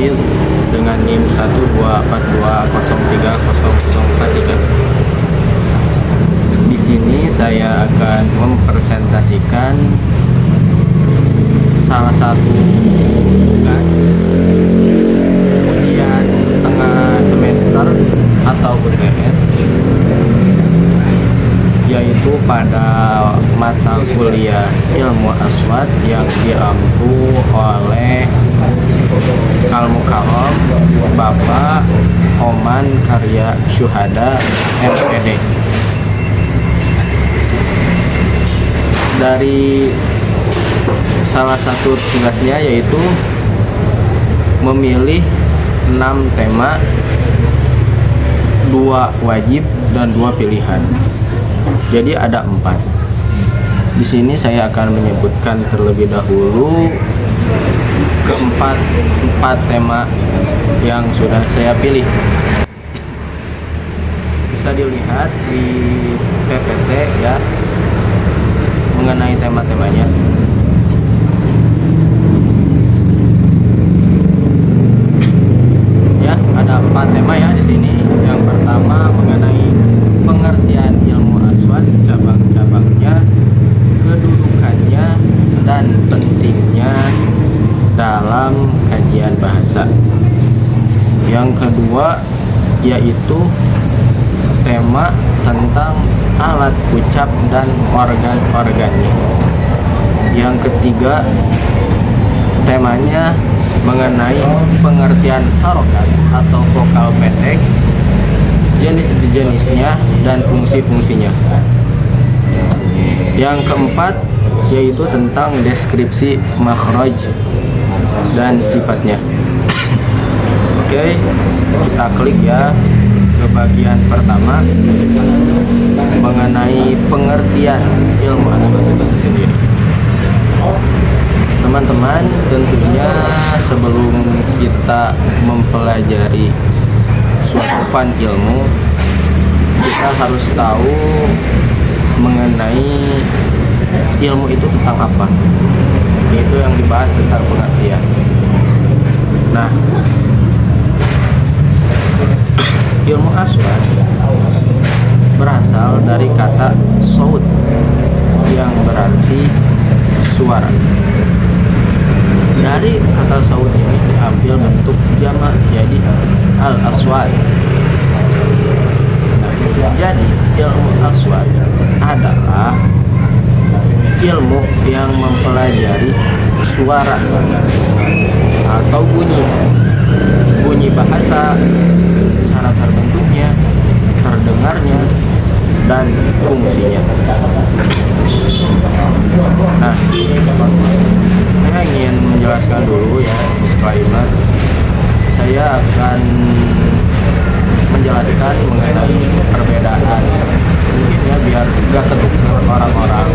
Hafidz dengan NIM 124203043. Di sini saya akan mempresentasikan salah satu tugas ujian tengah semester atau UTS, yaitu pada mata kuliah ilmu aswad yang diampu oleh Al-Mukarram Bapak Oman Karya Syuhada MPD. Dari salah satu tugasnya yaitu memilih 6 tema, 2 wajib dan 2 pilihan. Jadi ada 4. Di sini saya akan menyebutkan terlebih dahulu keempat tema yang sudah saya pilih. Bisa dilihat di PPT ya mengenai tema-temanya. Ya, ada 4 tema ya di sini. Yang pertama mengenai pengertian ilmu aswad, cabang-cabangnya, kedudukannya, dan pentingnya dalam kajian bahasa. Yang kedua yaitu tema tentang alat ucap dan organ-organnya. Yang ketiga temanya mengenai pengertian harokat atau vokal pendek, jenis-jenisnya dan fungsi-fungsinya. Yang keempat yaitu tentang deskripsi makhraj dan sifatnya. Oke, kita klik ya ke bagian pertama mengenai pengertian ilmu aswad itu sendiri. Teman-teman, tentunya sebelum kita mempelajari suatu fan ilmu, kita harus tahu mengenai ilmu itu tentang apa. Itu yang dibahas tentang pengertian. Nah, ilmu aswad berasal dari kata saut yang berarti suara. Dari kata saut ini diambil bentuk jamak jadi al-aswad. Nah, jadi ilmu aswad adalah ilmu yang mempelajari suara atau bunyi bahasa, cara terbentuknya, terdengarnya, dan fungsinya. Nah, saya ingin menjelaskan dulu ya, disclaimer. Saya akan menjelaskan mengenai perbedaan, mungkin ya biar gak ketukar orang-orang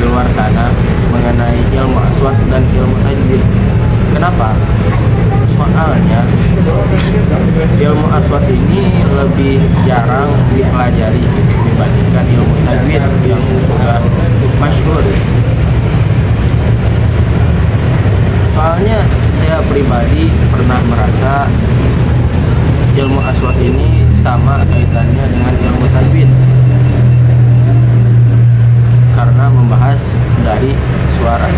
di luar sana mengenai ilmu aswad dan ilmu tajwid. Kenapa? Soalnya ilmu aswad ini lebih jarang dipelajari dibandingkan ilmu tajwid yang sudah masyhur. Soalnya saya pribadi pernah merasa ilmu aswad ini sama kaitannya dengan ilmu tajwid karena membahas dari suara,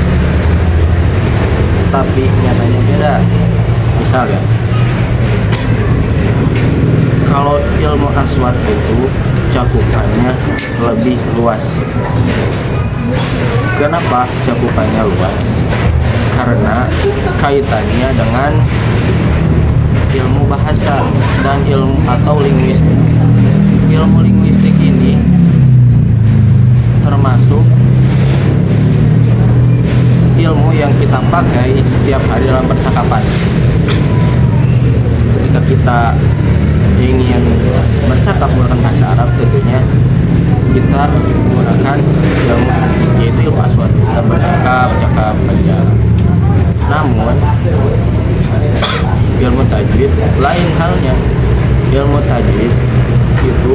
tapi nyatanya beda. Misal ya, kalau ilmu aswad itu cakupannya lebih luas. Kenapa cakupannya luas? Karena kaitannya dengan ilmu bahasa dan ilmu atau linguistik. Ilmu linguistik ini termasuk ilmu yang kita pakai setiap hari dalam percakapan. Ketika kita ingin bercakap menggunakan bahasa Arab, tentunya kita menggunakan ilmu, yaitu ilmu aswad. Kita bercakap aja. Namun ilmu tajwid lain halnya. Ilmu tajwid itu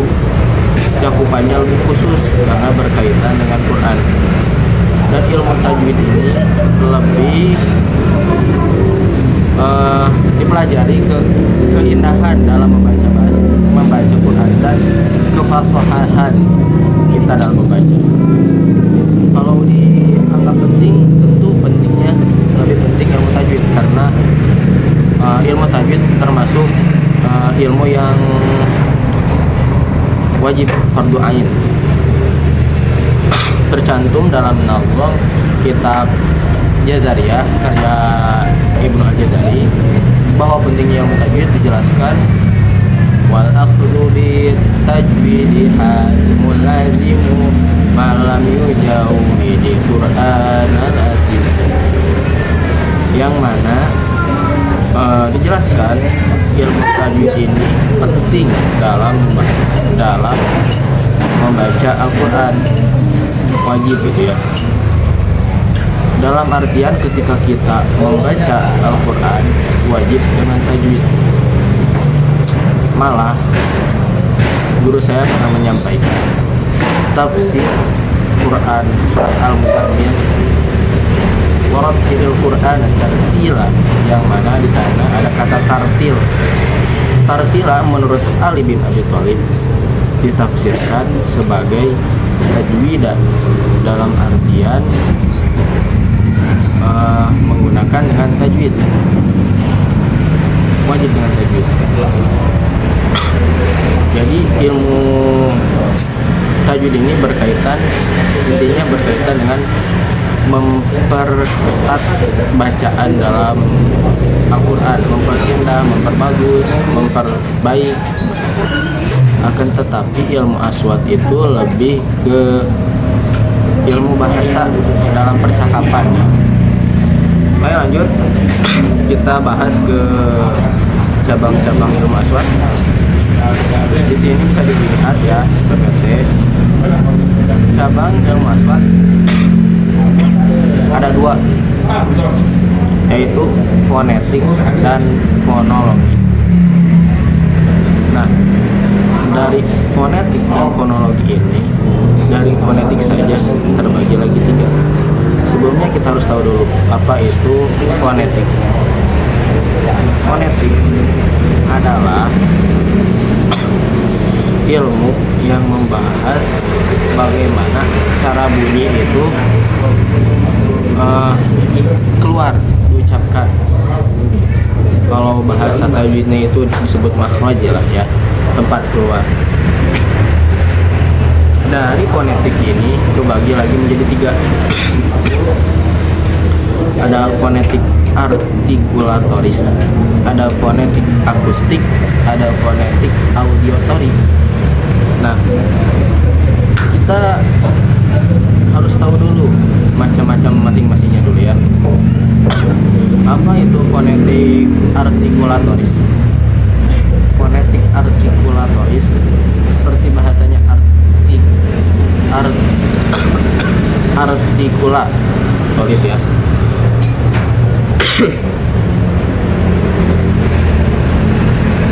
cakupannya lebih khusus karena berkaitan dengan Quran. Dan ilmu tajwid ini lebih dipelajari keindahan dalam membaca Quran dan kefasahan kita dalam membaca. Kalau dianggap penting, tentu pentingnya lebih penting ilmu tajwid, karena ilmu tajwid termasuk ilmu yang wajib fardu ain. Tercantum dalam Nazm kitab Jazariyah karya Ibnu Al-Jazari bahwa pentingnya ilmu tajwid dijelaskan, wal akhdhu bit tajwidi hazmul lazimu malam yujawidi Qur'an al-azim, yang mana dijelaskan ilmu tajwid ini penting dalam membaca Al-Quran, wajib gitu ya. Dalam artian ketika kita membaca Al-Quran wajib dengan tajwid. Malah guru saya pernah menyampaikan tafsir Quran surat Al-Muzammil, warattilil Quran tartila, yang mana di sana ada kata tartil. Tartila menurut Ali bin Abi Thalib ditafsirkan sebagai tajwidan, dalam artian menggunakan dengan tajwid, wajib dengan tajwid. Jadi ilmu tajwid ini intinya berkaitan dengan memperketat bacaan dalam Al-Quran, memperindah, memperbagus, memperbaik. Akan tetapi ilmu aswad itu lebih ke ilmu bahasa dalam percakapannya. Oke, lanjut kita bahas ke cabang-cabang ilmu aswad. Di sini bisa dilihat ya PPT cabang ilmu aswad ada dua, yaitu fonetik dan fonologi. Nah, dari fonetik dan fonologi ini, dari fonetik saja terbagi lagi tiga. Sebelumnya kita harus tahu dulu apa itu fonetik. Fonetik adalah ilmu yang membahas bagaimana cara bunyi itu keluar, diucapkan. Kalau bahasa tajwidnya itu disebut makhraj lah ya, tempat keluar. Dari fonetik ini kebagi lagi menjadi tiga. Ada fonetik artikulatoris, ada fonetik akustik, ada fonetik auditorik. Nah, kita harus tahu dulu macam-macam masing-masingnya dulu ya. Apa itu fonetik artikulatoris? Fonetik artikulatoris seperti bahasanya artikula, tulis ya.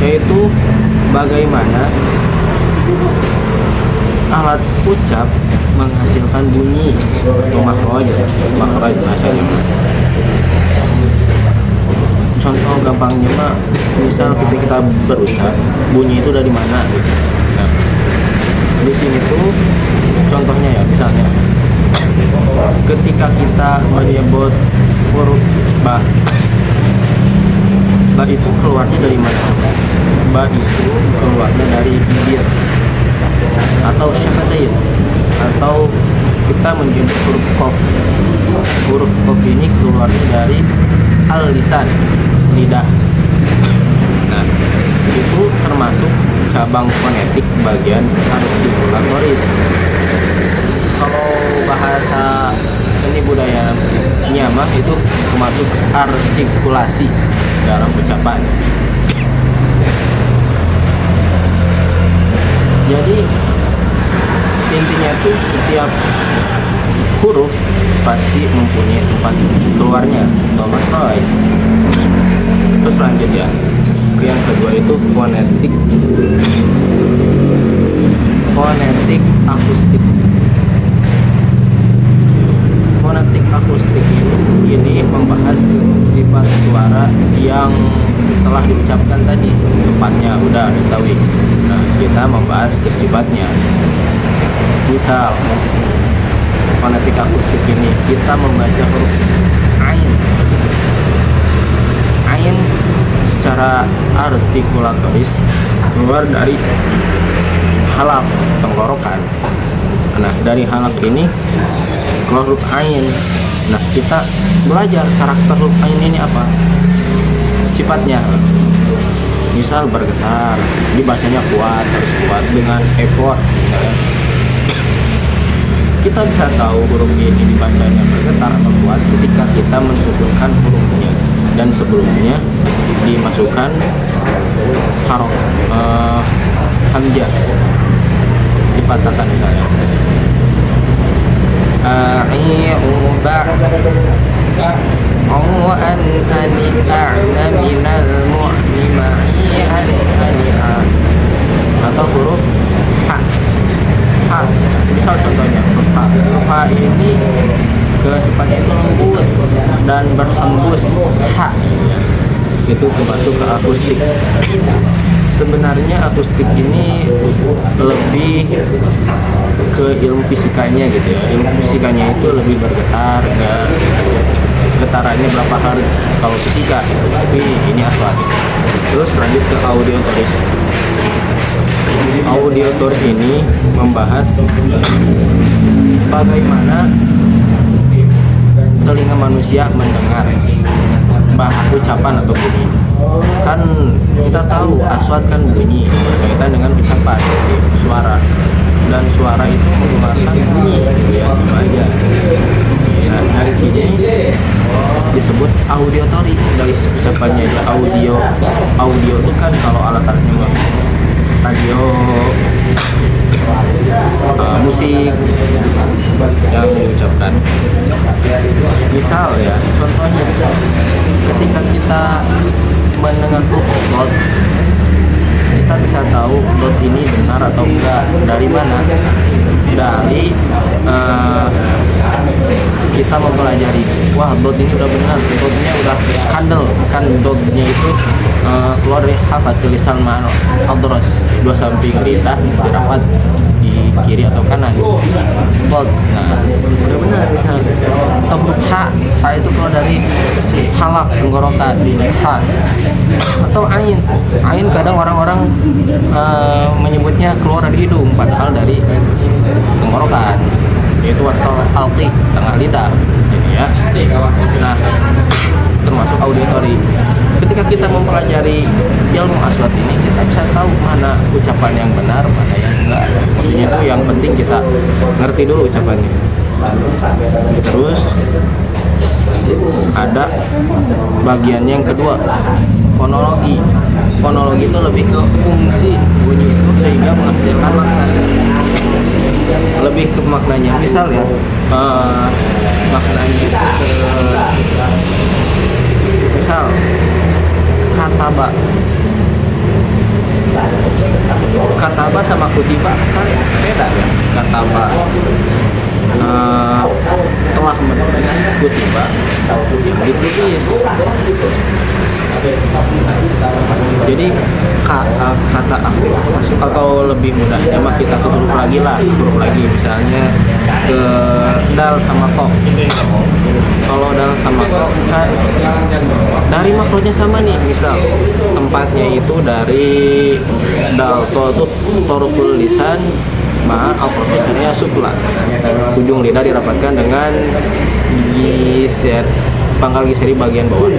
Yaitu bagaimana alat ucap menghasilkan bunyi atau makhraj bahasanya. Contoh gampangnya mah, misal kita berucap, bunyi itu dari mana gitu. Nah, di sini tuh contohnya ya, misalnya ketika kita menyebut huruf ba itu keluarnya dari mana? Ba itu keluarnya dari bibir atau syafatain, atau kita menyebut huruf qaf. Huruf qaf ini keluarnya dari al-lisan, lidah. Nah, itu termasuk cabang fonetik bagian artikulatoris. Kalau bahasa seni budayanya mah itu termasuk artikulasi dalam ucapan. Jadi intinya itu setiap huruf pasti mempunyai tempat keluarnya atau makhraj. Terus lanjut ya ke yang kedua, itu fonetik akustik. Fonetik akustik ini membahas ke sifat suara yang membahas ke sifatnya. Misal fonetik akustik ini kita membaca huruf ain. Ain secara artikulatoris keluar dari halak tenggorokan. Nah, dari halak ini keluar huruf ain. Nah, kita belajar karakter huruf ain ini apa? Sifatnya. Misal bergetar, dibacanya kuat, harus kuat dengan effort misalnya. Kita bisa tahu huruf ini dibacanya bergetar atau kuat ketika kita mensusunkan hurufnya dan sebelumnya dimasukkan hamzah, dipatahkan misalnya atau huruf ha. Misal contohnya huruf ha ini ke sifatnya itu lembut dan berhembus ha, itu termasuk ke akustik. Sebenarnya akustik ini lebih ke ilmu fisikanya gitu ya. Ilmu fisikanya itu lebih bergetar, getarannya berapa hertz kalau fisika, tapi ini aswat. Terus lanjut ke audiotoris. Audiotoris ini membahas bagaimana telinga manusia mendengar ucapan atau bunyi. Kan kita tahu aswat kan bunyi berkaitan dengan ucapan, suara, dan suara itu mengeluarkan bunyi gitu ya, itu aja. Nah, dari sini disebut audiotori, dari ucapannya aja. Audio itu kan kalau alat-alatnya radio, musik yang diucapkan. Misal ya, contohnya ketika kita mendengar dot, kita bisa tahu dot ini benar atau enggak dari mana? Dari kita mempelajari, wah dot ini udah benar, dotnya udah kandel, kan dotnya itu keluar dari hafatul lisan ma'al adros, dua samping lidah dirapat di kiri atau kanan, dot. Nah, udah benar. Misal atau huruf ha itu keluar dari halak tenggorokan, ha. Atau ain kadang orang-orang menyebutnya keluar dari hidung padahal dari tenggorokan, yaitu wasal halqi, tengah lidah gitu ya. Nah, termasuk auditori. Ketika kita mempelajari ilmu aswat ini, kita bisa tahu mana ucapan yang benar, mana yang enggak. Maksudnya itu yang penting kita ngerti dulu ucapannya. Terus ada bagian yang kedua, fonologi. Fonologi itu lebih ke fungsi bunyi itu sehingga menghasilkan makna. Lebih ke maknanya. Misal ya, maknanya itu misal kataba sama kutiba kan beda ya. Kataba telah menulis, kutiba yang ditulis. Jadi kata aku atau lebih mudahnya mah kita ke huruf lagi misalnya ke dal sama to. Kalau dal sama to kan dari makronya sama nih, misal tempatnya itu dari dal to itu torful lisan ma al-profesornya sufla, ujung lidah dirapatkan dengan pangkal giseri bagian bawah.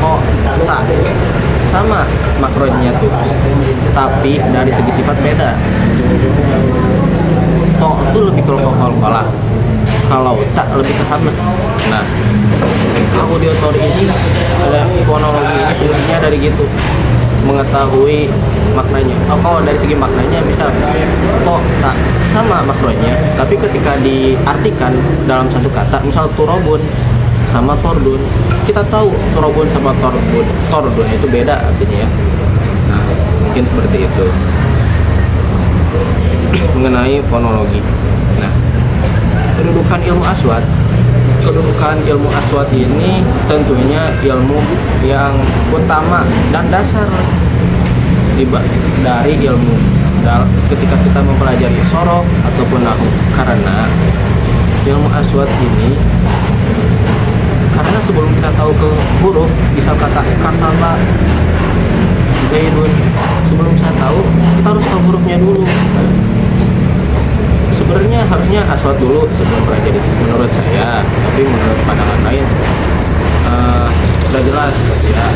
Oh, tak sama makronya tuh, tapi dari segi sifat beda. To itu lebih ke kolkolah, kalau tak lebih ke hames. Nah, audiotori ini ada fonologi ini fungsinya dari gitu, mengetahui maknanya. Kalau dari segi maknanya bisa to tak sama makronya, tapi ketika diartikan dalam satu kata, misal turobun sama tordun, kita tahu turobun sama tordun itu beda artinya ya. Nah, mungkin seperti itu mengenai fonologi. Nah, kedudukan ilmu aswat ini tentunya ilmu yang utama dan dasar. dari ilmu ketika kita mempelajari sorof ataupun nahu, karena ilmu aswad ini, karena sebelum kita tahu ke huruf, bisa kata kataba Zaidun, sebelum saya tahu kita harus tahu hurufnya dulu. Sebenarnya harusnya aswad dulu sebelum pelajari menurut saya, tapi menurut pandangan lain sudah jelas ya.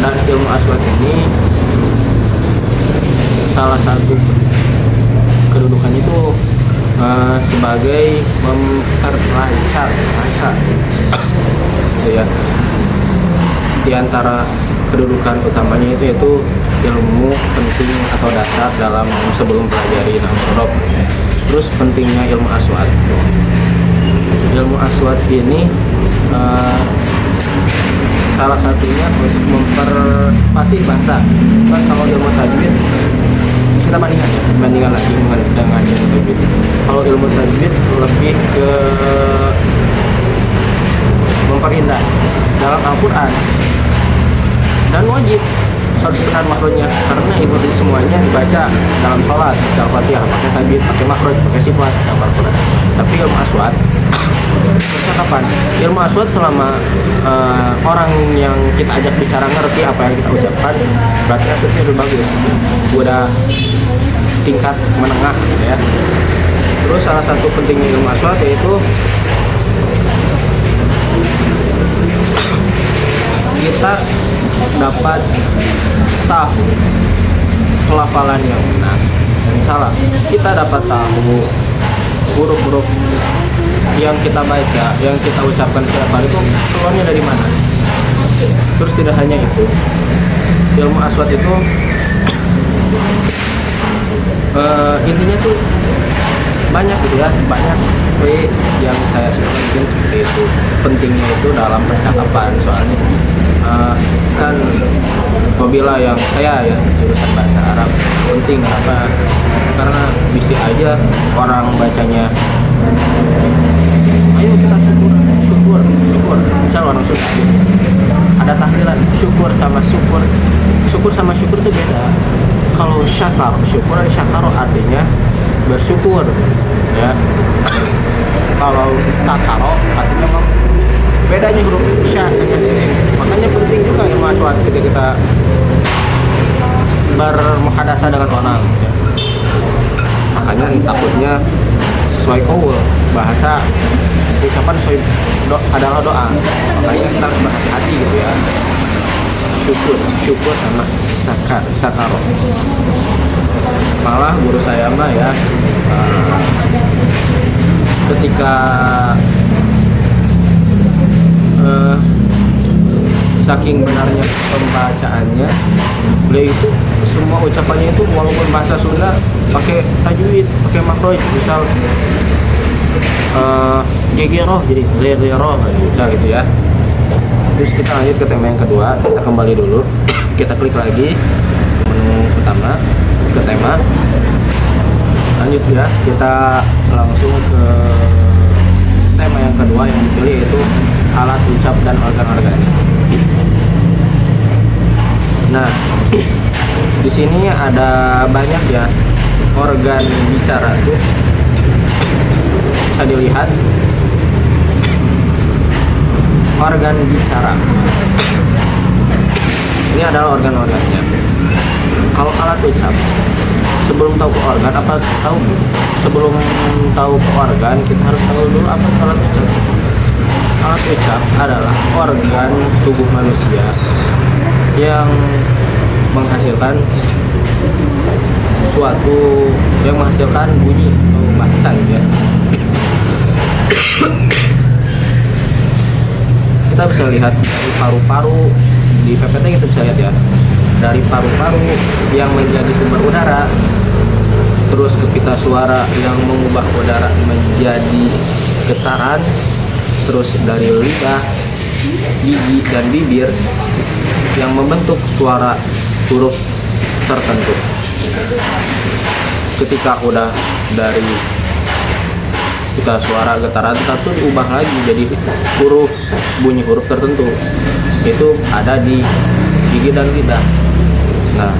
Dan ilmu aswad ini salah satu kedudukannya itu sebagai memperlancar bahasa gitu ya. Di antara kedudukan utamanya itu yaitu ilmu penting atau dasar dalam sebelum pelajari nahwu sorof. Terus pentingnya ilmu aswad. Ilmu aswad ini salah satunya untuk memperfasih bahasa. Kan kalau ilmu tajwid kita bandingkan lagi dengan ilmu tajwid. Kalau ilmu tajwid lebih ke memperindah dalam Al-Quran, dan wajib harus benar makhrajnya, karena itu semuanya dibaca dalam sholat, dalam Fatihah pakai tajwid, pakai makhraj, pakai sifat dalam Al-Quran. Tapi ilmu aswad kapan? Ilmu aswad selama orang yang kita ajak bicara ngerti apa yang kita ucapkan, berarti aswadnya udah bagus, udah tingkat menengah gitu ya. Terus salah satu pentingnya ilmu aswad yaitu kita dapat tahu pelafalan yang benar dan salah. Kita dapat tahu huruf-huruf yang kita baca, yang kita ucapkan setiap hari itu keluarnya dari mana. Terus tidak hanya itu, ilmu aswad itu intinya tuh banyak gitu ya, banyak. Tapi yang saya suka mungkin seperti itu, pentingnya itu dalam percakapan. Soalnya kan apabila yang saya ya jurusan bahasa Arab penting, kenapa? Karena bisa aja orang bacanya ayo kita syukur, misal orang Sunda ada tahlilan syukur sama syukur itu beda. Kalau syukur artinya bersyukur ya. Kalau sakaro artinya bedanya huruf sya dengan sin. Makanya penting juga ilmu aswad ketika kita bermuhadasah dengan orang ya. Makanya takutnya sesuai qaul, bahasa ucapan sesuai adalah doa. Makanya kita harus berhati-hati gitu ya. Syukur sama sakaro. Malah guru saya mah ya ketika saking benarnya pembacaannya, beliau itu semua ucapannya itu walaupun bahasa Sunda pakai tajwid, pakai makhraj, misal gegeroh jadi gegeroh gitu ya. Terus kita lanjut ke tema yang kedua, kita kembali dulu, kita klik lagi menu utama ke tema, lanjut ya, kita langsung ke tema yang kedua yang dipilih yaitu alat ucap dan organ-organ. Nah, di sini ada banyak ya organ bicara tuh, bisa dilihat organ bicara. Ini adalah organ-organnya. Kalau alat ucap, sebelum tahu ke organ, sebelum tahu ke organ, kita harus tahu dulu apa alat ucap. Alat ucap adalah organ tubuh manusia yang menghasilkan bunyi atau bahasa gitu ya. Kita bisa lihat dari paru-paru, di PPT kita bisa lihat ya, dari paru-paru yang menjadi sumber udara, terus ke pita suara yang mengubah udara menjadi getaran, terus dari lidah, gigi, dan bibir yang membentuk suara huruf tertentu. Ketika udah dari kita suara getaran tertentu diubah lagi jadi bunyi huruf tertentu, itu ada di gigi dan lidah. Nah,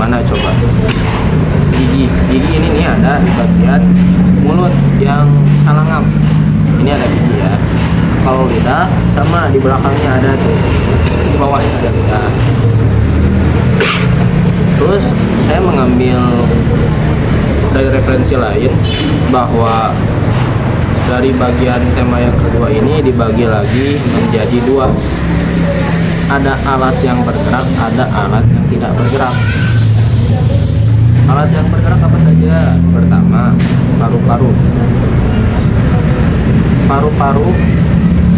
mana coba? Gigi ini nih ada di bagian mulut yang salangap. Ini ada gigi ya. Kalau lidah sama di belakangnya ada tuh, di bawahnya ada lidah. Terus saya mengambil dari referensi lain bahwa dari bagian tema yang kedua ini dibagi lagi menjadi dua. Ada alat yang bergerak, ada alat yang tidak bergerak. Alat yang bergerak apa saja? Pertama, paru-paru. Paru-paru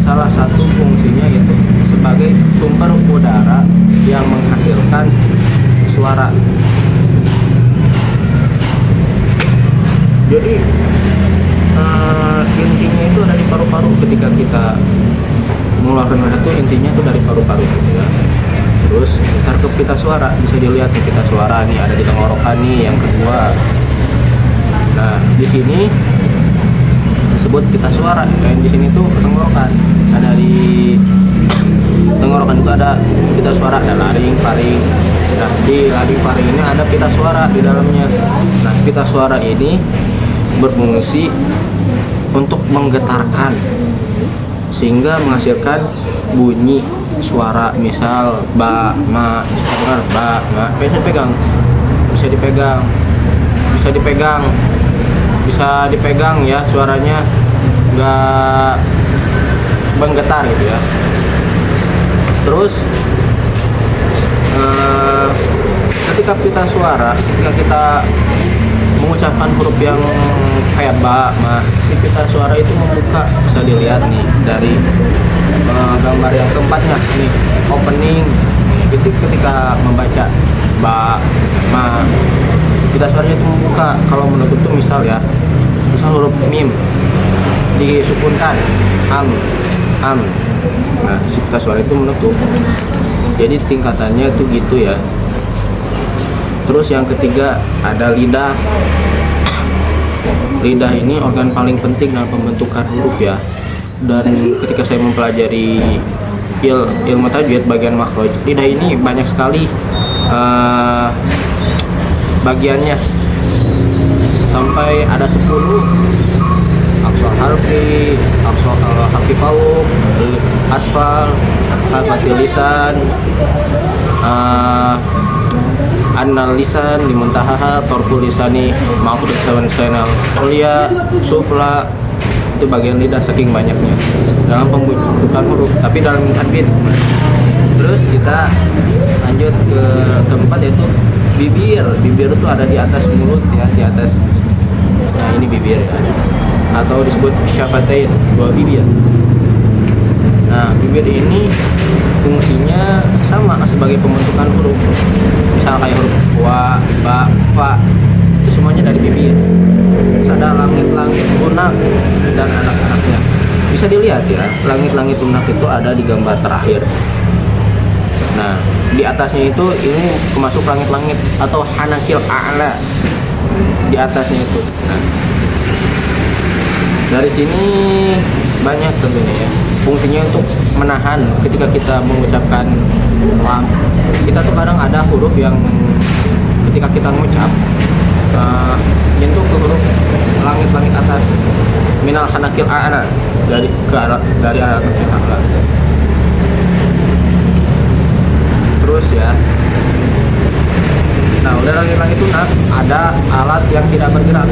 salah satu fungsinya itu sebagai sumber udara yang menghasilkan suara. Jadi intinya itu ada di paru-paru. Ketika kita mengeluarkan nada itu intinya itu dari paru-paru gitu ya. Terus ntar ke pita suara bisa dilihat nih, pita suara nih ada di tenggorokan nih yang kedua. Nah di sini disebut pita suara, kayak di sini tuh tenggorokan. Ada di tenggorokan itu ada pita suara, ada laring, faring. Nah di laring faring ini ada pita suara di dalamnya. Nah pita suara ini berfungsi untuk menggetarkan sehingga menghasilkan bunyi suara, misal ba, ma, dengar ba, ma, bisa dipegang ya, suaranya nggak menggetar gitu ya. Terus ketika pita suara, ketika kita mengucapkan huruf yang kayak ba, ma, si pita suara itu membuka. Bisa dilihat nih dari gambar yang keempatnya nih, opening. Itu ketika membaca ba, ma, pita suaranya itu membuka. Kalau menutup tuh misal huruf mim disukunkan am. Nah si pita suara itu menutup. Jadi tingkatannya tuh gitu ya. Terus yang ketiga ada lidah. Lidah ini organ paling penting dalam pembentukan huruf ya. Dan ketika saya mempelajari ilmu tajwid bagian makhraj, lidah ini banyak sekali bagiannya. Sampai ada 10. Aksol harfi, aksol harfi fauq, asfal, harfatil lisan, annal lisan limuntahaha, torful lisani, ma'qud lisanal ulia, sufla. Itu bagian lidah saking banyaknya dalam pembentukan huruf, tapi dalam tajwid. Terus kita lanjut ke keempat yaitu bibir. Bibir itu ada di atas mulut ya, di atas. Nah ini bibir ya, atau disebut syafatain, dua bibir. Nah bibir ini fungsinya sama sebagai pembentukan huruf. Misal kayak huruf wa, ba, fa, itu semuanya dari bibir. Terus ada langit-langit lunak dan anak-anaknya. Bisa dilihat ya, langit-langit lunak itu ada di gambar terakhir. Nah di atasnya itu ini termasuk langit-langit atau hanakil a'la di atasnya itu. Nah dari sini banyak tentunya ya fungsinya untuk menahan ketika kita mengucapkan lam. Kita tuh kadang ada huruf yang ketika kita mengucap nyentuh ke huruf langit-langit atas, minal hanakil a'la, dari arah a'la. Terus ya, nah udah langit-langit lunak, ada alat yang tidak bergerak.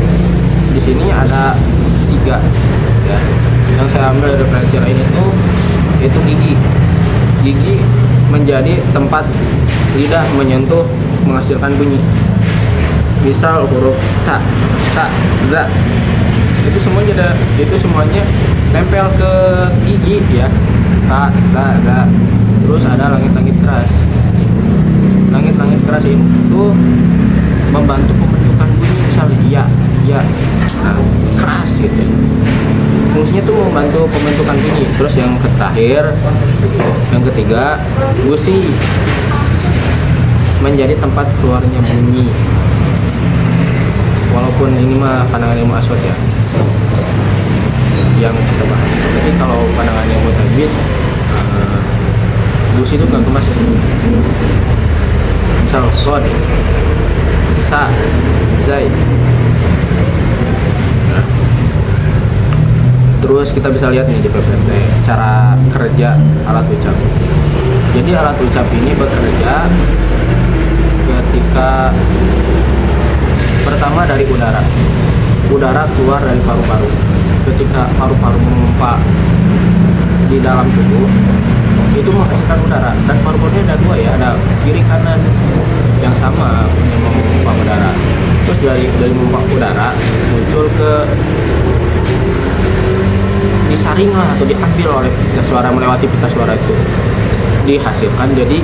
Di sini ada 3 ya. Yang saya ambil dari referensi lain itu gigi. Gigi menjadi tempat lidah menyentuh menghasilkan bunyi. Misal huruf ta, za, itu semuanya nempel ke gigi ya. Ta, za. Terus ada langit-langit keras. Langit-langit keras itu membantu pembentukan bunyi, misal ya. Nah, keras gitu. Fungsinya tuh membantu pembentukan bunyi. Terus yang ketiga, gusi, menjadi tempat keluarnya bunyi. Walaupun ini mah pandangan ilmu aswad ya yang kita bahas. Tapi kalau pandangan ilmu tajwid bus itu gak kemas. Misal sod, sa, zai. Nah, terus kita bisa lihat nih di PPT cara kerja alat ucap. Jadi alat ucap ini bekerja ketika pertama dari udara. Udara keluar dari paru-paru. Ketika paru-paru mengumpat di dalam tubuh, itu menghasilkan udara. Dan paru-parunya ada dua ya, ada kiri kanan yang sama yang memompa udara. Terus dari memompa udara muncul ke disaring lah atau diambil oleh pita suara, melewati pita suara itu dihasilkan jadi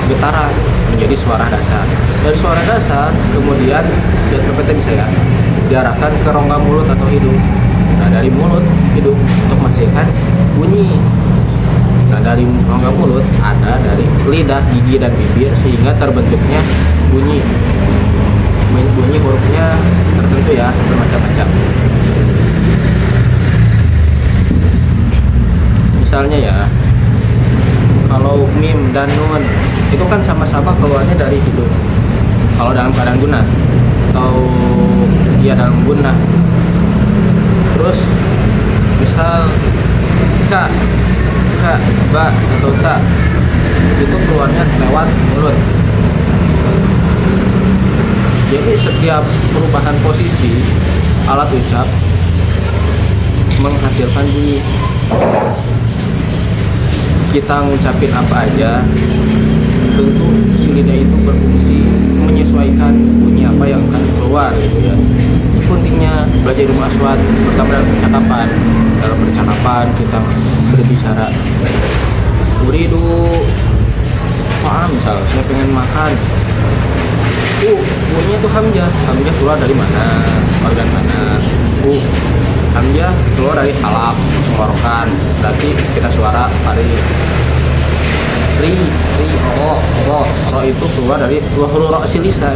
getaran, menjadi suara dasar. Dari suara dasar kemudian biar PPT bisa ya diarahkan ke rongga mulut atau hidung. Nah dari mulut hidung untuk menghasilkan bunyi. Nah dari rongga mulut ada dari lidah, gigi dan bibir sehingga terbentuknya bunyi. Bunyi hurufnya tertentu ya, bermacam-macam. Misalnya ya, kalau mim dan nun itu kan sama-sama keluarnya dari hidung. Kalau dalam keadaan guna atau ya dalam guna. Terus misal ka, ba atau ta itu keluarnya lewat mulut. Jadi setiap perubahan posisi alat ucap menghasilkan bunyi. Kita ngucapin apa aja, tentu si lidah itu berfungsi menyesuaikan bunyi apa yang akan keluar gitu ya. Pentingnya belajar ilmu aswat pertama dalam percakapan kita berbicara. Uridu misal saya pengen makan, bunyinya itu hamzah keluar dari mana, organ mana. Hamzah keluar dari halak, tenggorokan, berarti kita suara dari ro itu keluar dari luhur ra'sil lisan,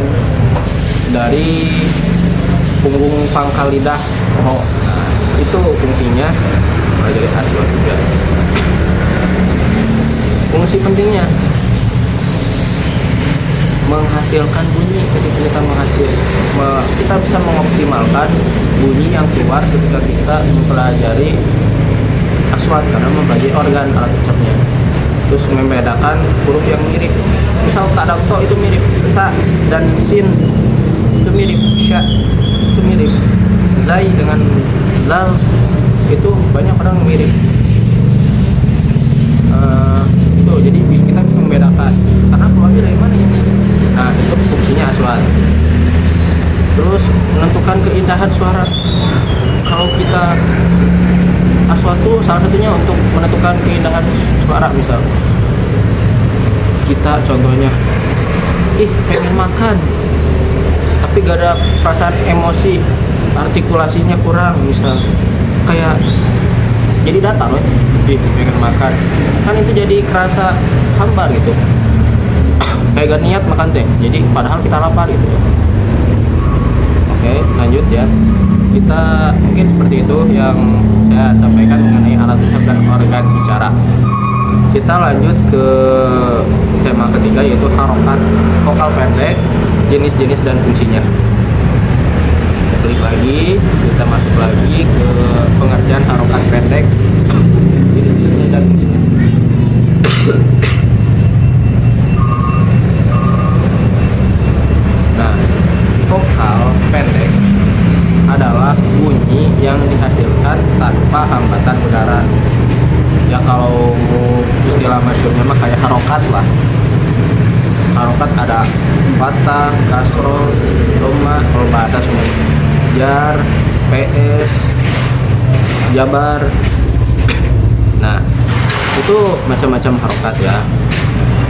dari punggung pangkal lidah ro. Nah, itu fungsinya dari aswat juga. Fungsi pentingnya menghasilkan bunyi. Ketika kita bisa mengoptimalkan bunyi yang keluar ketika kita mempelajari aswat karena mempelajari organ alat ucapnya. Terus membedakan huruf yang mirip. Misal ta dan to itu mirip, ta dan sin itu mirip, sya itu mirip, zai dengan lal itu banyak orang mirip. Itu jadi kita bisa membedakan karena keluarnya dari mana ini. Nah itu fungsinya aswat. Terus menentukan keindahan suara. Kalau kita aswat itu salah satunya untuk menentukan keindahan suara. Misal kita contohnya pengen makan tapi gak ada perasaan emosi, artikulasinya kurang, misal kayak jadi datar loh, pengen makan kan itu jadi kerasa hambar gitu, kayak gak niat makan teh, jadi padahal kita lapar gitu. Oke, lanjut ya, kita mungkin seperti itu yang saya sampaikan mengenai alat ucap dan organ bicara. Kita lanjut ke tema ketiga yaitu harokat vokal pendek, jenis-jenis dan fungsinya. Klik lagi, kita masuk lagi ke pengertian harokat pendek, jenis-jenisnya dan fungsinya. Nah, vokal pendek adalah bunyi yang dihasilkan tanpa hambatan udara. Ya kalau istilah masyhurnya mah kayak harokat lah. Harokat ada fathah, kasroh, dhamma, kalau bahasa semua jar, ps, jabar. Nah itu macam-macam harokat ya.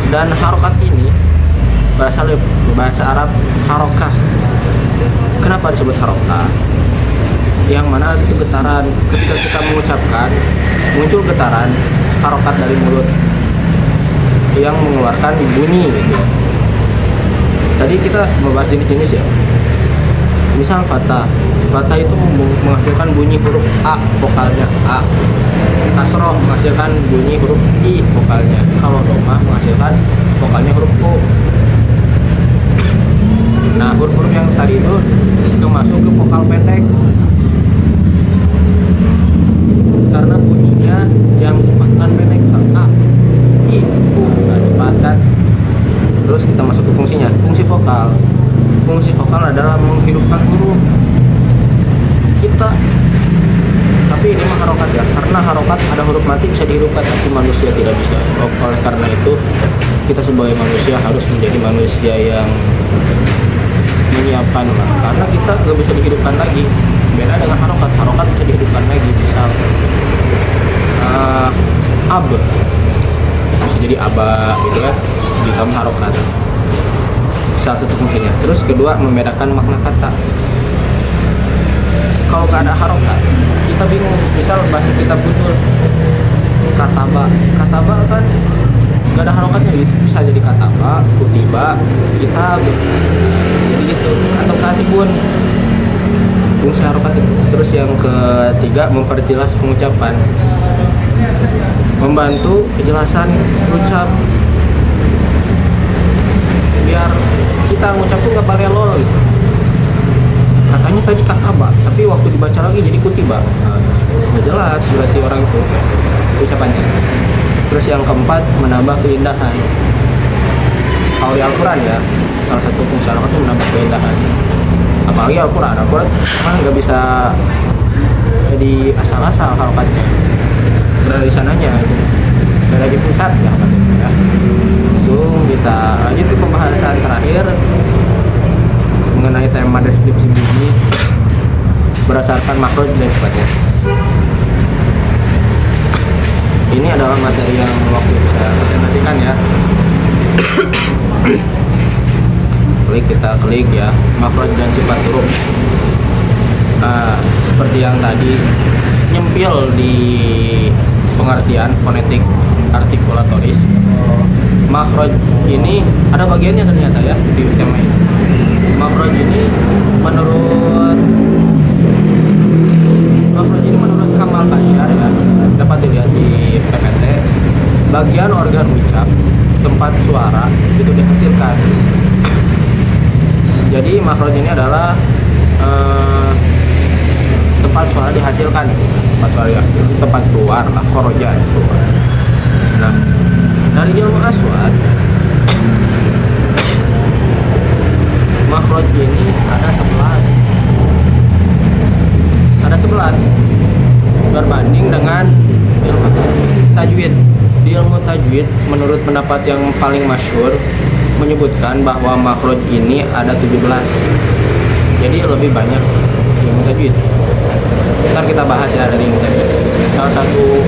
Dan harokat ini berasal dari bahasa Arab harokah. Kenapa disebut harokah? Yang mana itu getaran, ketika kita mengucapkan muncul getaran harokat dari mulut yang mengeluarkan bunyi gitu ya. Tadi kita membahas jenis-jenis ya, misal fathah Fathah itu menghasilkan bunyi huruf A, vokalnya A. Kasroh menghasilkan bunyi huruf I, vokalnya. Kalau domah menghasilkan vokalnya huruf O. Nah, huruf-huruf yang tadi itu masuk ke vokal pendek karena bunyinya yang cepat kan pendek, A, I, U, cepat kan. Terus kita masuk ke fungsinya. Fungsi vokal adalah menghidupkan huruf kita. Tapi ini mah harokat ya, karena harokat ada huruf mati bisa dihidupkan, tapi manusia tidak bisa. Oleh karena itu kita sebagai manusia harus menjadi manusia yang menyiapkan, karena kita nggak bisa dihidupkan lagi. Beda dengan harokat bisa dihidupkan lagi. Misal ab bisa jadi aba gitu kan, ditambah harokat. Satu itu fungsinya. Terus kedua, membedakan makna kata. Kalau nggak ada harokat kita bingung. Misal bahasa kita budul kataba kan nggak ada harokatnya, bisa jadi kataba, kutiba, kitab, jadi gitu, atau katibun, fungsi harokat itu. Terus yang ketiga, memperjelas pengucapan, membantu kejelasan ucap, biar kita ngucap tuh nggak parelol gitu. Katanya tadi kataba, tapi waktu dibaca lagi jadi kutiba, nggak jelas berarti orang itu ucapannya. Terus yang keempat, menambah keindahan. Kalau di Al-Quran ya, salah satu fungsi harokat itu menambah keindahan. Apalagi Al-Quran mah nggak bisa jadi asal-asal harokatnya, dari sananya, dari pusat ya. Langsung kita lanjut ke pembahasan terakhir mengenai tema deskripsi bunyi berdasarkan makhraj dan sifatnya. Ini adalah materi yang waktu itu saya presentasikan ya. Kita klik ya, makhraj dan sifat huruf. Seperti yang tadi, nyempil di pengertian fonetik artikulatoris. Makhraj ini ada bagiannya ternyata ya di tema ini. Makhraj ini menurut Kamal Bashar ya, dapat dilihat di PPT, bagian organ ucap tempat suara itu dihasilkan. Jadi makhraj ini adalah tempat suara dihasilkan, tempat keluar lah, khoroja keluar. Nah, dari ilmu aswad, makhraj ini ada 11 berbanding dengan ilmu tajwid. Di ilmu tajwid, menurut pendapat yang paling masyhur, menyebutkan bahwa makhraj ini ada 17. Jadi lebih banyak ilmu tajwid. Ntar kita bahas ya dari ilmu tajwid. Salah satu,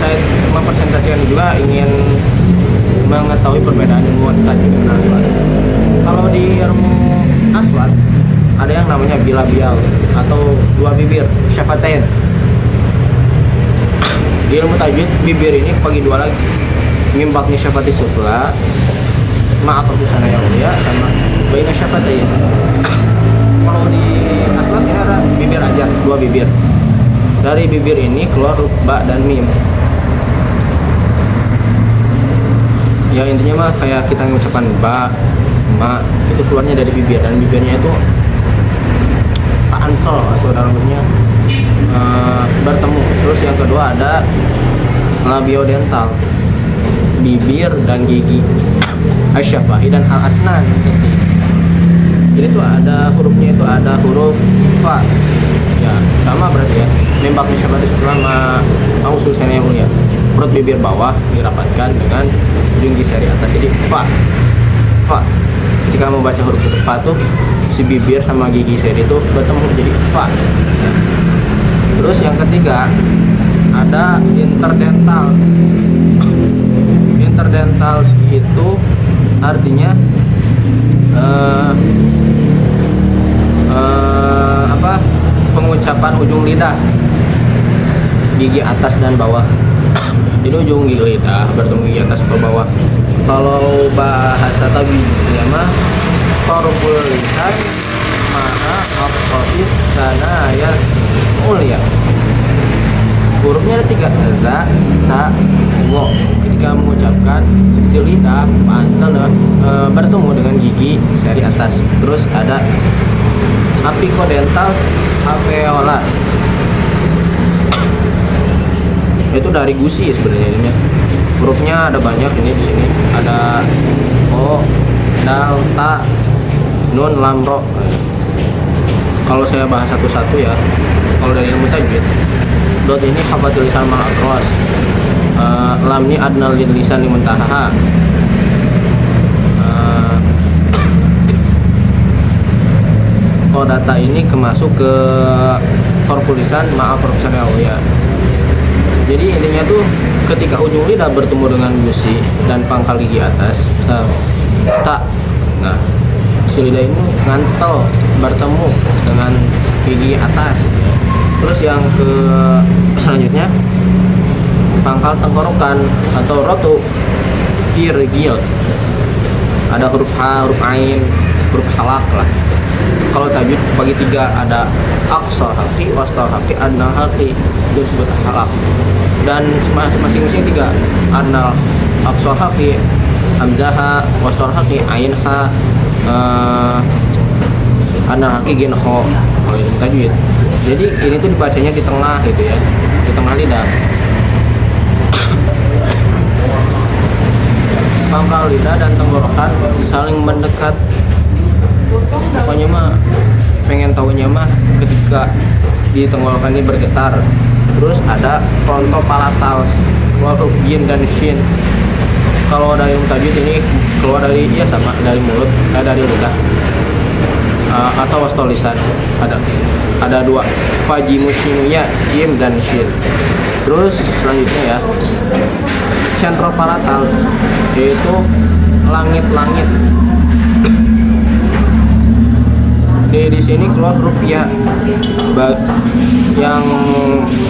saya mempresentasikan juga ingin mengetahui perbedaan ilmu tajwid dan aswad. Kalau di ilmu aswad ada yang namanya bilabial atau dua bibir, syafatain. Di ilmu tajwid, bibir ini bagi dua lagi, mimbakni syafati sufla ma'atau busana yang mulia sama baina syafatain. Kalau di aswad ini ada bibir aja, dua bibir. Dari bibir ini keluar huruf ba dan mim. Ya intinya mah kayak kita mengucapkan ba, ma, itu keluarnya dari bibir, dan bibirnya itu antol atau dalam bentuknya bertemu. Terus yang kedua ada labiodental, bibir dan gigi, asyafahi dan al-asnan. Jadi itu ada hurufnya, itu ada huruf fa ya, sama berarti ya, membaknya syafati selama usul sana yang mulia. Perut bibir bawah dirapatkan dengan ujung gigi seri atas, jadi fa. Jika mau baca huruf itu fa tuh si bibir sama gigi seri itu bertemu jadi fa. Terus yang ketiga ada interdental. Interdental itu artinya pengucapan ujung lidah, gigi atas dan bawah. Jadi ujung gigi lidah bertemu gigi atas ke bawah. Kalau bahasa tajwidnya mah tarful lisan ma'a atrafis sana ya mulia. Hurufnya ada 3, za, sa, wo. Ketika mengucapkan si lidah pantal bertemu dengan gigi seri atas. Terus ada apicodental alveolar. Itu dari gusi sebenarnya ini. Hurufnya ada banyak ini di sini. Ada o, dal, ta, nun, lam, ro. Kalau saya bahas satu-satu ya. Kalau dari ilmu tajwid, dot ini hafatul lisan mal atros. Lam ini adnal lisan limuntaha. Data ini kemasuk ke huruf lisan maaf huruf ya. Jadi intinya tuh ketika ujung lidah bertemu dengan gusi dan pangkal gigi atas, tak. Nah, si lidah ini ngantel bertemu dengan gigi atas. Terus yang ke selanjutnya pangkal tenggorokan atau rotu ear gills. Ada huruf H, huruf Ain, huruf halak lah. Kalau tajwid bagi 3, ada aqsal halqi, wastal halqi, adnal halqi, itu disebut halak. Dan masing-masing 3, adnal aqsal halqi, hamzah, wastal halqi, ain ha, adnal halqi, gin ho. Kalau itu tajwid. Jadi ini tuh dibacanya di tengah gitu ya, di tengah lidah. Pangkal lidah dan tenggorokan saling mendekat. Pokoknya mah pengen tahunya mah ketika di tenggorokan ini bergetar. Terus ada frontopalatals, keluar huruf jim dan shin. Kalau dari tajwid ini keluar dari sama dari mulut, dari lidah. Atau wastal lisan. Ada 2, fajimushinuya, jim dan shin. Terus selanjutnya ya, centropalatals, yaitu langit-langit. Di sini keluar huruf ya, yang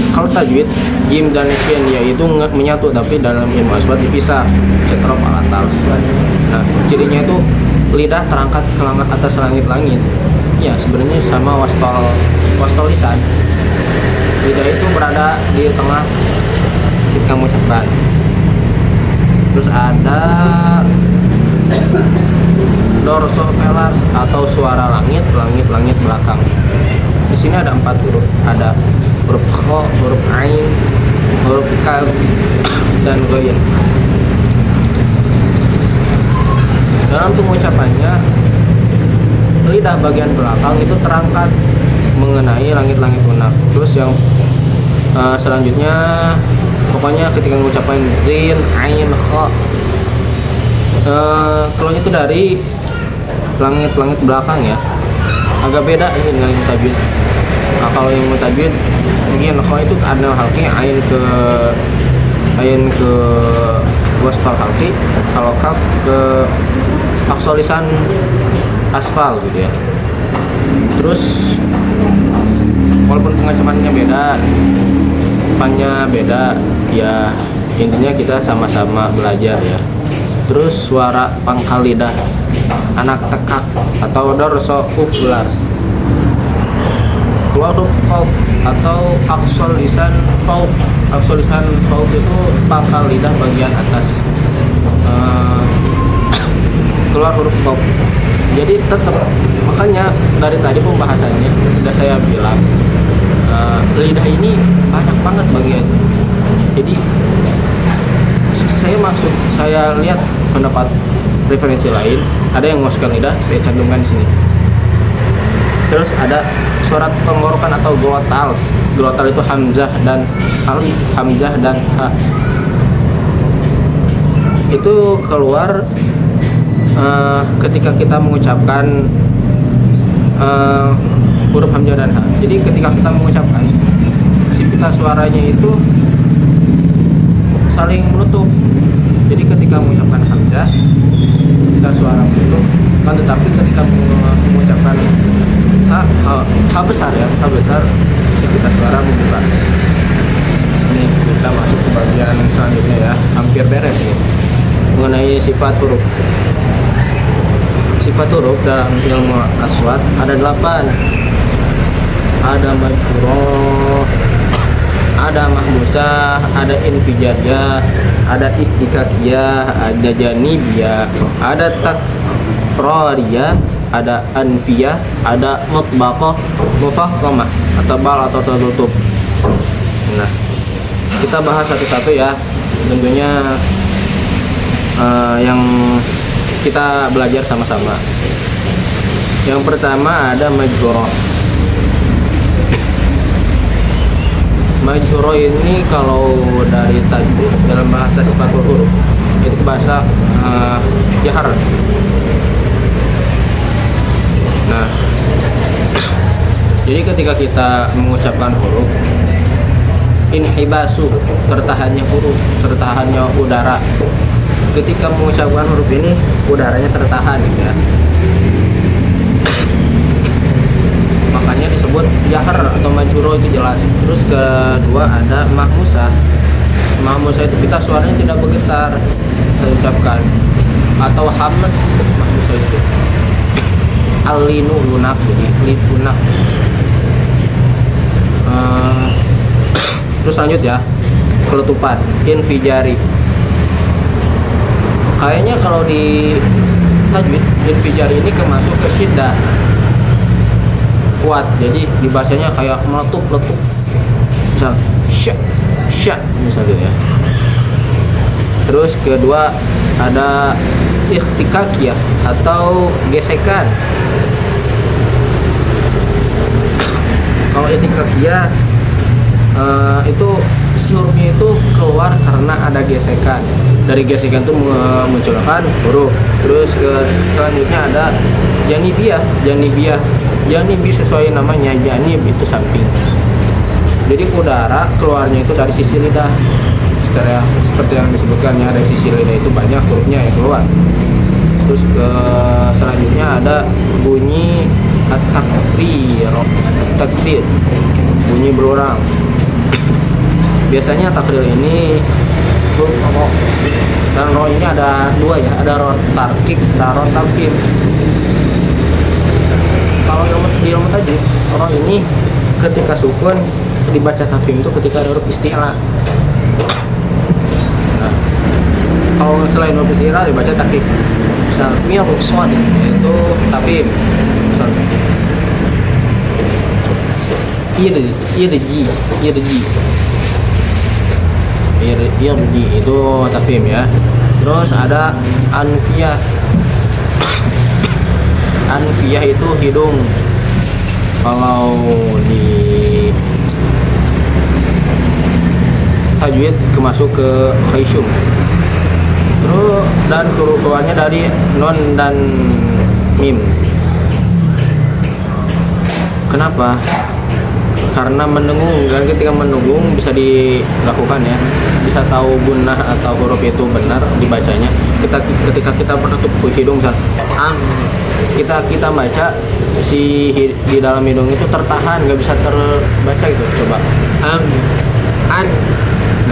kalau tajwid jim dan shin yaitu menyatu, tapi dalam ilmu aswad dipisah, centropalatals. Nah, cirinya itu lidah terangkat ke atas langit-langit. Ya, sebenarnya sama wastal lisan. Lidah itu berada di tengah ketika mengucapkan. Terus ada dorsopelars atau suara langit belakang. Di sini ada 4 huruf, ada huruf kho, huruf ain, huruf kaf, dan ghain. Dalam pengucapannya, lidah bagian belakang itu terangkat mengenai langit-langit lunak. Terus yang selanjutnya, pokoknya ketika mengucapkan rin, ain, kho, keluarnya itu dari langit-langit belakang ya. Agak beda ini dengan yang tajwid. Nah, kalau yang tajwid mungkin kho itu adnal halqi, ain ke wasfal halqi, kalau kaf ke aqsal lisan asfal gitu ya. Terus walaupun pengucapannya beda, depannya beda, ya intinya kita sama-sama belajar ya. Terus suara pangkal lidah anak tekak atau dorsopulars, keluar huruf qauf atau aqsal lisan qauf. Aqsal lisan qauf itu pangkal lidah bagian atas, keluar huruf qauf. Jadi tetap, makanya dari tadi pembahasannya sudah saya bilang, lidah ini banyak banget bagiannya. Jadi saya lihat pendapat referensi lain, ada yang memasukkan lidah, saya cantumkan di sini. Terus ada suara tenggorokan atau glottals. Glottal itu hamzah dan alif, hamzah dan ha. Itu keluar ketika kita mengucapkan huruf hamzah dan ha. Jadi ketika kita mengucapkan, si pita suaranya itu saling menutup. Jadi ketika mengucapkan hamzah, kita suara menutup, kan, tetapi ketika mengucapkan ha besar ya, ha besar, kita suara membuka. Ini kita masuk ke bagian selanjutnya ya, hampir beres ini, mengenai sifat huruf. Sifat huruf dalam ilmu aswad ada 8. ada majrurah, ada mahmusah, ada infijariyah, ada ihtikakiyah, ada janibiyah, ada takrariyah, ada anfiyah, ada mutbaqah, mufakhamah atau bal atau tertutup. Nah, kita bahas satu-satu ya. Tentunya yang kita belajar sama-sama. Yang pertama ada majrurah. Majrurah ini kalau dari tajwid dalam bahasa sifatul huruf itu bahasa jahar. Nah, jadi ketika kita mengucapkan huruf, inhibasu, tertahannya huruf, tertahannya udara. Ketika mengucapkan huruf ini, udaranya tertahan gitu ya. Makanya disebut jahar atau majrurah itu jelas. Terus kedua ada mahmusah. Mahmusah itu kita suaranya tidak bergetar, saya ucapkan. Atau hamz, mahmusah itu alinu lunak, jadi lunak. Terus lanjut ya, keletupan, infijari. Kayaknya kalau di tajwid infijari ini kemasuk ke syiddah, kuat, jadi dibacanya kayak meletup-letup, misal syak misalnya ya. Terus kedua ada ihtikakiyah atau gesekan. Kalau ihtikakiyah itu hurufnya itu keluar karena ada gesekan. Dari gesekan itu memunculkan huruf. Terus selanjutnya ada janibiyah. Janib sesuai namanya, janib itu samping. Jadi udara keluarnya itu dari sisi lidah. Seperti yang disebutkannya, dari sisi lidah itu banyak hurufnya yang keluar. Terus selanjutnya ada bunyi takdir, bunyi berulang. Biasanya takdir ini huruf ro, dan ro ini ada dua ya, ada ro tarkik dan ro tafkhim. Kalau di ilmu tajwid, ro ini ketika sukun dibaca tafkhim itu ketika ada huruf isti'la. Nah, kalau selain huruf isti'la dibaca tafkhim. Misal miyah rukswan itu tafkhim. Misal irji itu tafkhim ya. Terus ada anfiyah. Anfiyah itu hidung. Kalau di tajwid kemasuk ke khayshum. Terus dan keluarnya dari non dan mim. Kenapa? Karena mendengung, dan ketika mendengung bisa dilakukan ya, bisa tahu gunnah atau huruf itu benar dibacanya. Ketika kita menutup hidung, kita baca si di dalam hidung itu tertahan, nggak bisa terbaca gitu. Coba an.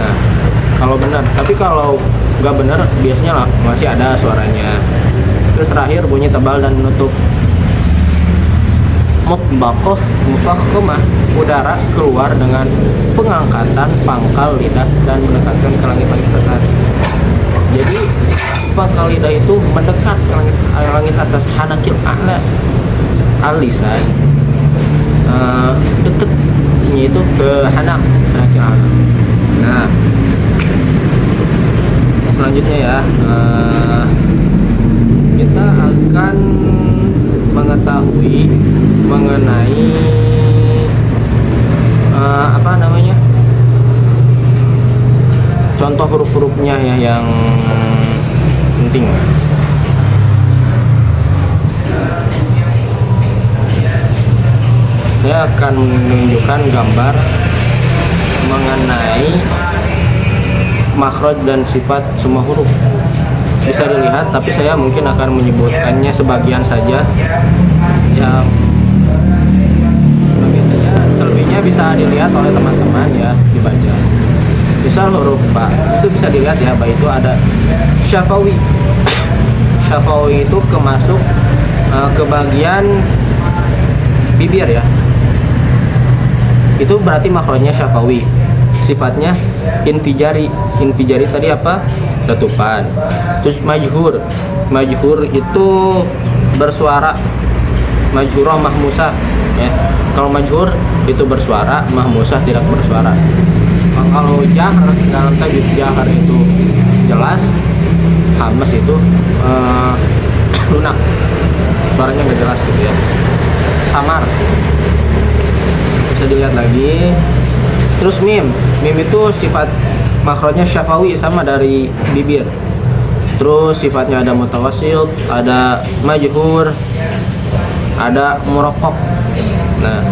Nah, kalau benar, tapi kalau nggak benar biasanya lah masih ada suaranya. Terus terakhir bunyi tebal dan menutup. Mutbaqah mufakhamah, udara keluar dengan pengangkatan pangkal lidah dan mendekatkan ke langit-langit atas. Jadi pangkal lidah itu mendekat ke langit atas, hanakil a'la al-lisan, dekatnya itu ke hanakil a'la. Nah, selanjutnya ya, kita akan mengetahui mengenai contoh huruf-hurufnya ya yang penting. Saya akan menunjukkan gambar mengenai makhraj dan sifat semua huruf. Bisa dilihat, tapi saya mungkin akan menyebutkannya sebagian saja. Yang selebihnya bisa dilihat oleh teman-teman ya, dibaca. Misal huruf ba itu bisa dilihat ya, ba itu ada syafawi. Syafawi itu kemasuk ke bagian bibir ya. itu berarti makronya syafawi, sifatnya infijari. Infijari tadi apa? Letupan. Terus majhur itu bersuara, majhurah mahmusah ya. Kalau majhur itu bersuara, mahmusah tidak bersuara. Kalau jahar, dalam tajwid jahar itu jelas, hamas itu lunak, suaranya nggak jelas gitu ya, samar. Bisa dilihat lagi. Terus mim itu sifat makronya syafawi, sama dari bibir. Terus sifatnya ada mutawasil, ada majhur, ada murakkab. Nah,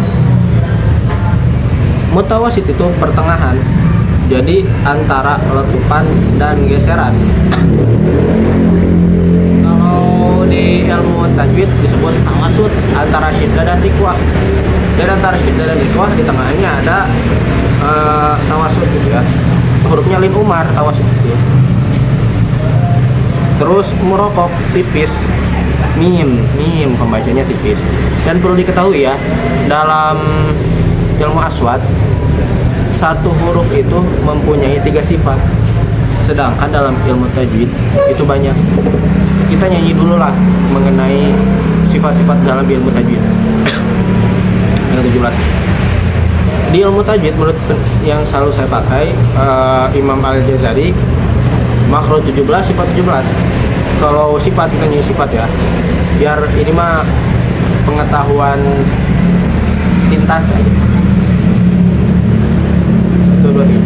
mutawasit itu pertengahan, jadi antara letupan dan geseran. Kalau di ilmu tajwid disebut tawasud, antara syiddah dan riqwah. Dan antara syiddah dan riqwah di tengahnya ada tawasud gitu ya. Hurufnya lin umar, tawasud itu. Terus murakkab tipis, mim pembacanya tipis. Dan perlu diketahui ya, dalam ilmu aswad satu huruf itu mempunyai 3 sifat, sedangkan dalam ilmu tajwid itu banyak. Kita nyanyi dulu lah mengenai sifat-sifat dalam ilmu tajwid. Yang 17 di ilmu tajwid, menurut yang selalu saya pakai, Imam Al-Jazari, makro 17, sifat 17. Kalau sifat, kita nyanyi sifat ya, biar ini mah pengetahuan lintas aja. 1, 2, 3.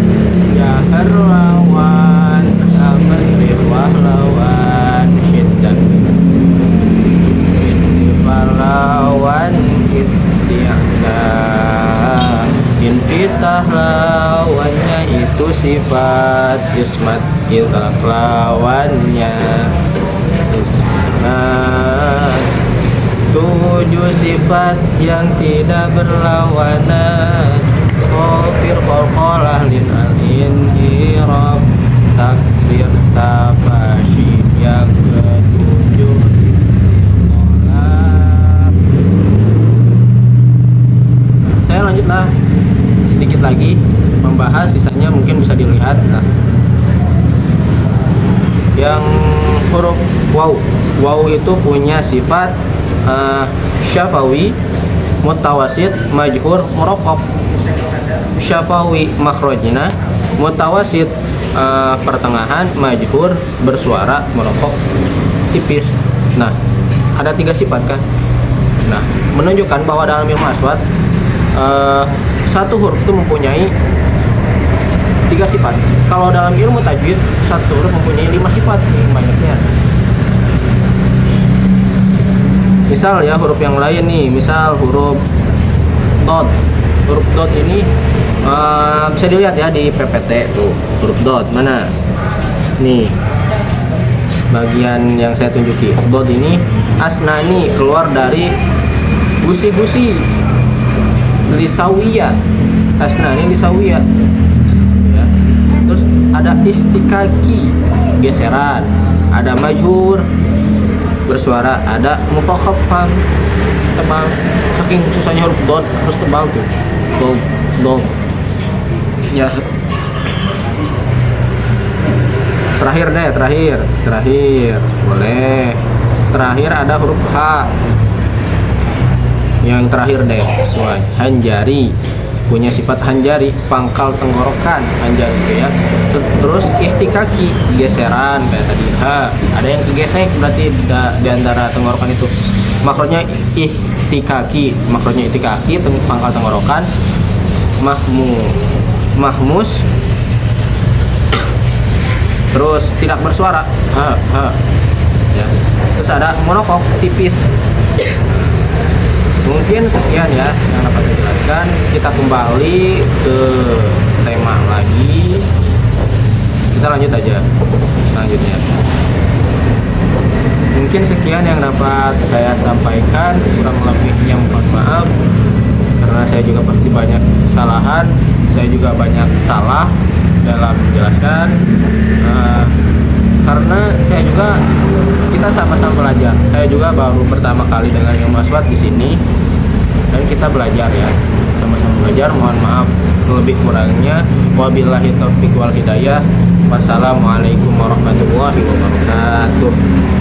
Ya lawan amasrif wahlawan syiddat, istifal lawan isti'la, infitah lawannya itu sifat, ismat ilaq lawannya ismat. 7 sifat yang tidak berlawanan, sofir qalqalah lin al-injirab, takbir tafashi yang ke-7 istiqolah. Saya lanjutlah sedikit lagi membahas, sisanya mungkin bisa dilihat. Nah, yang huruf waw itu punya sifat syafawi, mutawasit, majhur, murakkab. Syafawi makhrajna, mutawasit pertengahan, majhur bersuara, murakkab tipis. Nah, ada 3 sifat kan. Nah, menunjukkan bahwa dalam ilmu aswad satu huruf itu mempunyai 3 sifat. Kalau dalam ilmu tajwid satu huruf mempunyai 5 sifat, banyaknya. Misal ya, huruf yang lain nih, misal huruf dot. Huruf dot ini bisa dilihat ya di PPT tuh, huruf dot mana? Nih, bagian yang saya tunjuki. Dot ini asnani, keluar dari gusi-gusi lisawiyah. Asnani lisawiyah. Ya. Terus ada ihtikaki, geseran. Ada majhur, bersuara. Ada mufakhaffam, tebal. Saking susahnya huruf dot harus tebal tuh. Dot. Ya. Terakhir deh, terakhir. Boleh. Terakhir ada huruf H. Yang terakhir deh, sesuai. Hanjari, punya sifat hanjari, pangkal tenggorokan, hanjari itu ya. Terus ihtikaki, geseran kayak tadi. Ada yang kegesek, berarti di antara tenggorokan itu. Makronya ihtikaki, pangkal tenggorokan. Mahmus, terus tidak bersuara. Ya. Terus ada murakkab, tipis. Mungkin sekian ya yang dapat saya jelaskan. Kita kembali ke tema lagi. Kita lanjut aja selanjutnya. Mungkin sekian yang dapat saya sampaikan, kurang lebihnya mohon maaf, karena saya juga pasti banyak kesalahan, saya juga banyak salah dalam menjelaskan, karena saya juga, kita sama-sama belajar. Saya juga baru pertama kali dengan ilmu aswad di sini, dan kita belajar ya, sama-sama belajar. Mohon maaf lebih kurangnya. Wabillahi taufiq wal hidayah. Wassalamualaikum warahmatullahi wabarakatuh.